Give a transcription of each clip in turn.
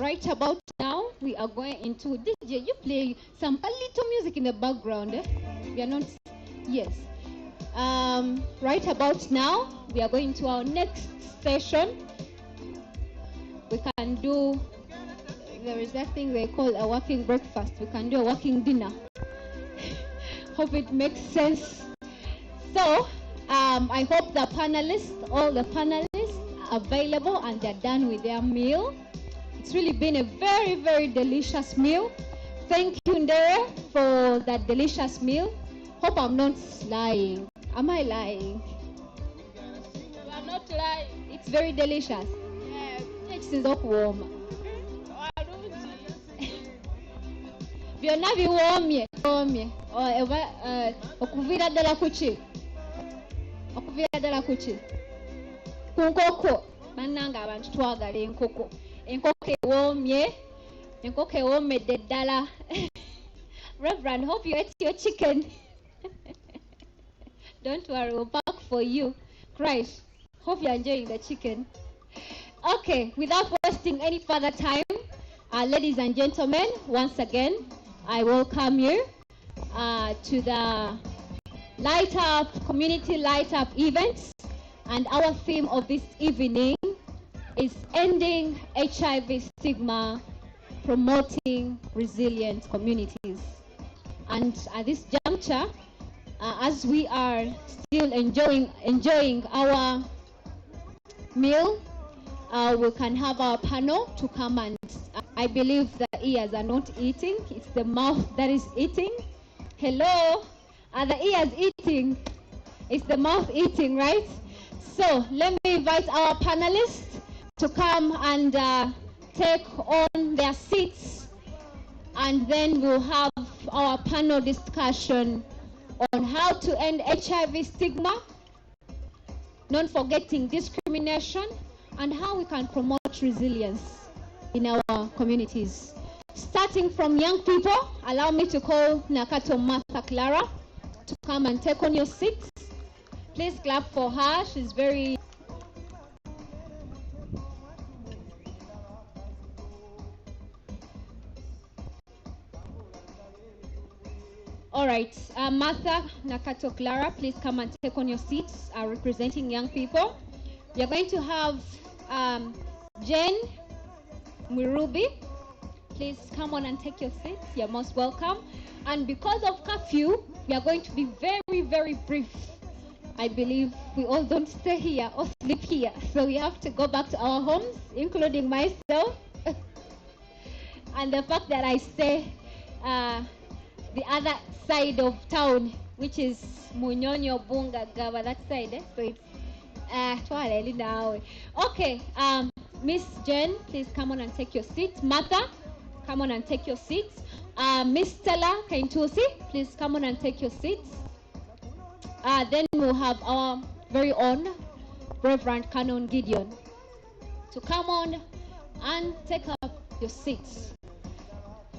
right about now, we are going into DJ. You play some little music in the background. We are not, yes. Right about now, we are going to our next session. We can do, there is that thing they call a working breakfast. We can do a working dinner. Hope it makes sense. So, I hope the panelists, all the panelists are available and they're done with their meal. It's really been a very, very delicious meal. Thank you, Ndere, for that delicious meal. Hope I'm not lying. Am I lying? You are not lying. It's very delicious. Yes. It is not warm. Byonna biwoomye. Okuviira ddala ku ki? Okuviira ddala ku ki? Ku nkoko. Bannange abantu twagala enkoko. Enkoko ewoomye. Enkoko ewoomedde ddala. Reverend, hope you ate your chicken. Don't worry, we'll pack for you. Christ, hope you're enjoying the chicken. Okay, without wasting any further time, ladies and gentlemen, once again, I welcome you to the Light Up, Community Light Up events. And our theme of this evening is Ending HIV Stigma, Promoting Resilient Communities. And at this juncture, as we are still enjoying our meal, we can have our panel to come, and I believe the ears are not eating, it's the mouth that is eating. Hello, are the ears eating? It's the mouth eating, right? So let me invite our panelists to come and take on their seats, and then we'll have our panel discussion on how to end HIV stigma, not forgetting discrimination, and how we can promote resilience in our communities. Starting from young people, allow me to call Nakato Martha Clara to come and take on your seats. Please clap for her. She's very... All right, Martha Nakato Clara, please come and take on your seats, representing young people. We are going to have Jen Murubi. Please come on and take your seats. You're most welcome. And because of curfew, we are going to be very, very brief. I believe we all don't stay here or sleep here, so we have to go back to our homes, including myself. And the fact that I stay the other side of town, which is Munyonyo, Bunga, Gaba, that side. So it's okay. Miss Jen, please come on and take your seat. Martha, come on and take your seats. Miss Stella Kaintusi, please come on and take your seats. Then we'll have our very own Reverend Canon Gideon to come on and take up your seats.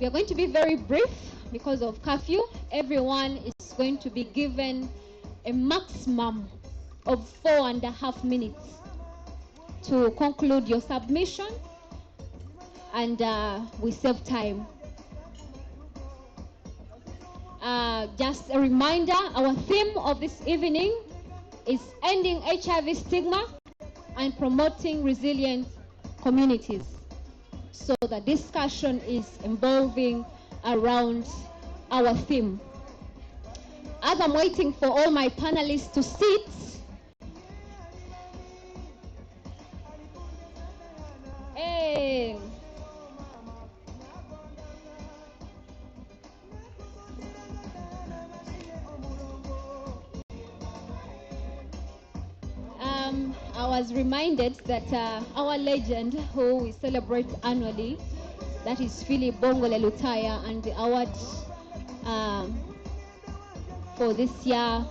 We are going to be very brief because of curfew. Everyone is going to be given a maximum of 4.5 minutes to conclude your submission, and we save time. Just a reminder, our theme of this evening is ending HIV stigma and promoting resilient communities. So the discussion is involving around our theme. As I'm waiting for all my panelists to sit, I was reminded that our legend, who we celebrate annually, that is Philip Bongole Lutaya, and the award for this year,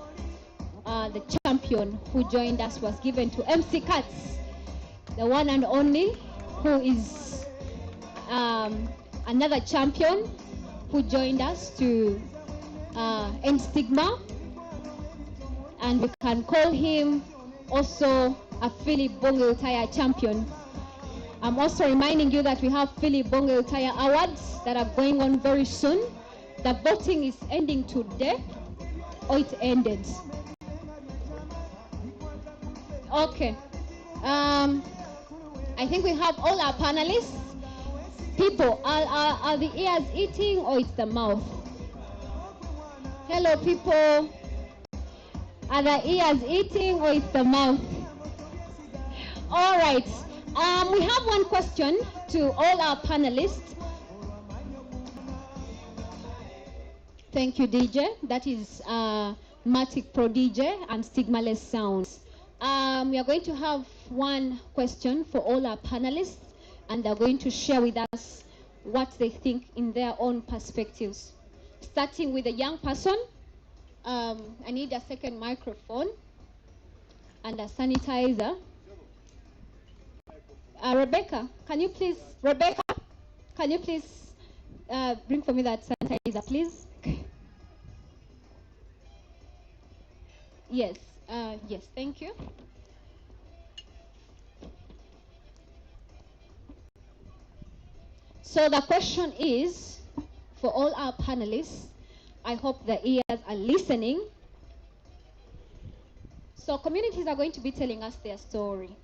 the champion who joined us was given to MC Katz, the one and only, who is another champion who joined us to end stigma, and we can call him also a Philip Bongole Lutaya champion. I'm also reminding you that we have Philip Bongo Utaya Awards that are going on very soon. The voting is ending today, or it ended. Okay. I think we have all our panelists. People, are the ears eating or it's the mouth? Hello, people. Are the ears eating or it's the mouth? All right. We have one question to all our panelists. Thank you, DJ. That is Matic Pro DJ and Stigmaless Sounds. We are going to have one question for all our panelists, and they're going to share with us what they think in their own perspectives. Starting with a young person, I need a second microphone and a sanitizer. Rebecca, can you please bring for me that sanitizer, please? Yes, yes, thank you. So the question is, for all our panelists, I hope the ears are listening. So communities are going to be telling us their story.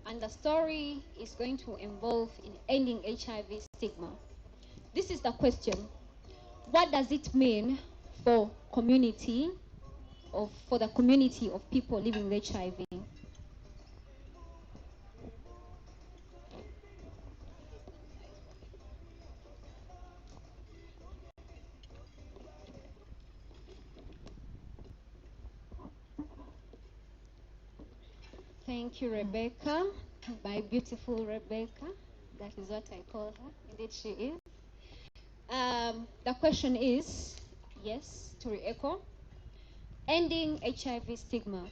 And the story is going to involve in ending HIV stigma. This is the question. What does it mean for community, or for the community of people living with HIV? Thank you, Rebecca, my beautiful Rebecca. That is what I call her. Indeed, she is. The question is, yes, to re-echo, ending HIV stigma.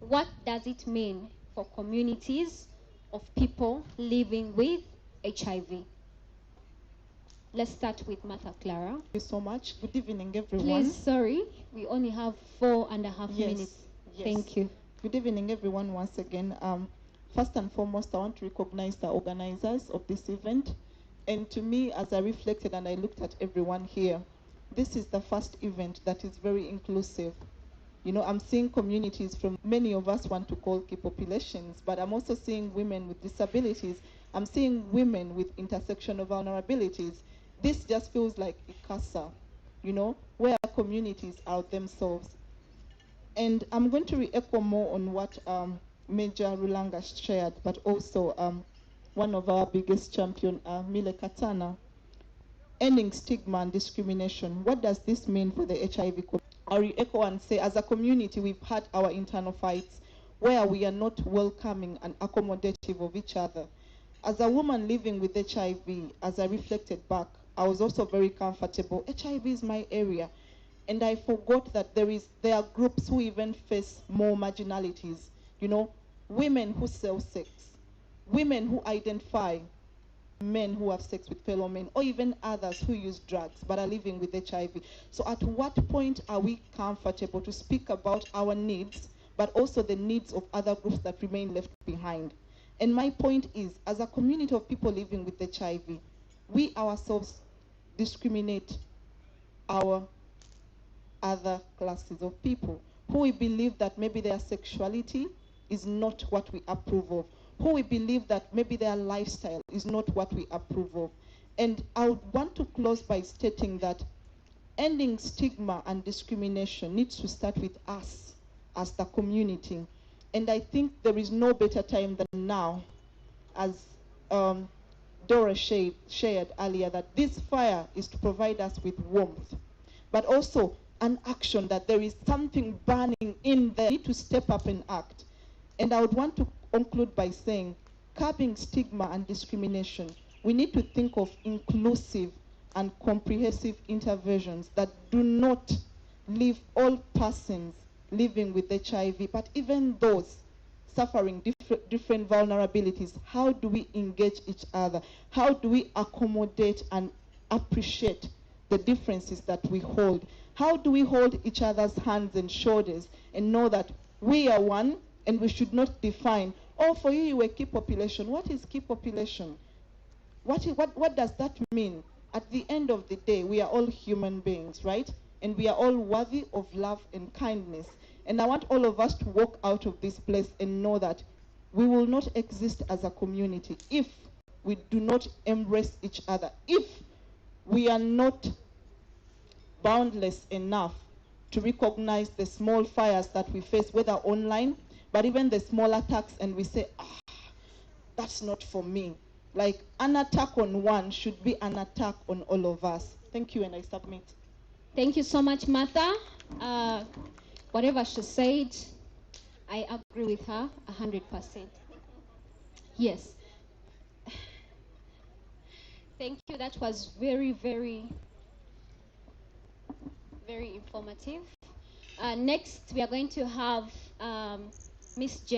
What does it mean for communities of people living with HIV? Let's start with Martha Clara. Thank you so much. Good evening, everyone. Please, sorry, we only have 4.5 minutes. Yes. Thank you. Good evening, everyone, once again. First and foremost, I want to recognize the organizers of this event. And to me, as I reflected and I looked at everyone here, this is the first event that is very inclusive. You know, I'm seeing communities from many of us want to call key populations, but I'm also seeing women with disabilities. I'm seeing women with intersectional vulnerabilities. This just feels like ICASA, you know, where communities are themselves. And I'm going to re-echo more on what Major Rulanga shared, but also one of our biggest champion, Mile Katana, ending stigma and discrimination. What does this mean for the HIV community? I'll re-echo and say, as a community, we've had our internal fights where we are not welcoming and accommodative of each other. As a woman living with HIV, as I reflected back, I was also very comfortable. HIV is my area. And I forgot that there are groups who even face more marginalities. You know, women who sell sex, women who identify men who have sex with fellow men, or even others who use drugs but are living with HIV. So at what point are we comfortable to speak about our needs, but also the needs of other groups that remain left behind? And my point is, as a community of people living with HIV, we ourselves discriminate our other classes of people who we believe that maybe their sexuality is not what we approve of, who we believe that maybe their lifestyle is not what we approve of. And I would want to close by stating that ending stigma and discrimination needs to start with us as the community. And I think there is no better time than now, as Dora shared earlier, that this fire is to provide us with warmth, but also an action, that there is something burning in there. We need to step up and act. And I would want to conclude by saying, curbing stigma and discrimination, we need to think of inclusive and comprehensive interventions that do not leave all persons living with HIV, but even those suffering different vulnerabilities. How do we engage each other? How do we accommodate and appreciate the differences that we hold? How do we hold each other's hands and shoulders and know that we are one, and we should not define Oh, for you, you were key population. What is key population? What does that mean? At the end of the day, we are all human beings, right? And we are all worthy of love and kindness. And I want all of us to walk out of this place and know that we will not exist as a community if we do not embrace each other, if we are not boundless enough to recognize the small fires that we face, whether online, but even the small attacks, and we say, that's not for me. Like, an attack on one should be an attack on all of us. Thank you, and I submit. Thank you so much, Martha. Whatever she said, I agree with her 100%. Yes. Thank you. That was very, very, very informative. Next, we are going to have Miss Jen.